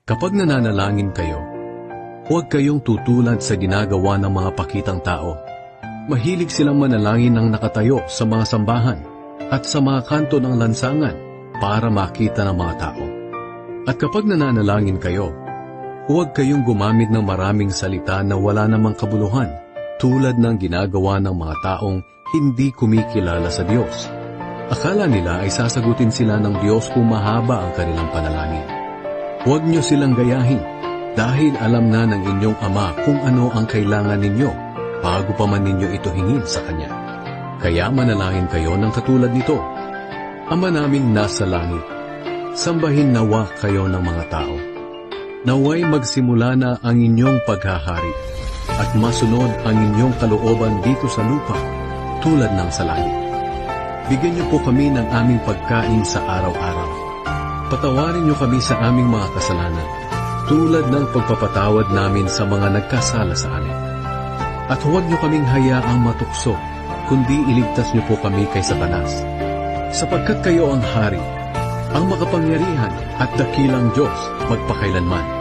Kapag nananalangin kayo, huwag kayong tutulad sa ginagawa ng mga pakitang tao. Mahilig silang manalangin ng nakatayo sa mga sambahan at sa mga kanto ng lansangan para makita ng mga tao. At kapag nananalangin kayo, huwag kayong gumamit ng maraming salita na wala namang kabuluhan tulad ng ginagawa ng mga taong hindi kumikilala sa Diyos. Akala nila ay sasagutin sila ng Diyos kung mahaba ang kanilang panalangin. Huwag niyo silang gayahin dahil alam na ng inyong Ama kung ano ang kailangan ninyo bago pa man ninyo ito hingin sa Kanya. Kaya manalangin kayo ng katulad nito. Ama naming nasa langit, sambahin nawa kayo ng mga tao. Naway magsimula na ang inyong paghahari at masunod ang inyong kalooban dito sa lupa tulad ng sa langit. Bigyan niyo po kami ng aming pagkain sa araw-araw. Patawarin niyo kami sa aming mga kasalanan, tulad ng pagpapatawad namin sa mga nagkasala sa amin. At huwag niyo kaming hayaang matukso, kundi iligtas niyo po kami kay Satanas. Sapagkat kayo ang hari, ang makapangyarihan at dakilang Diyos magpakailanman.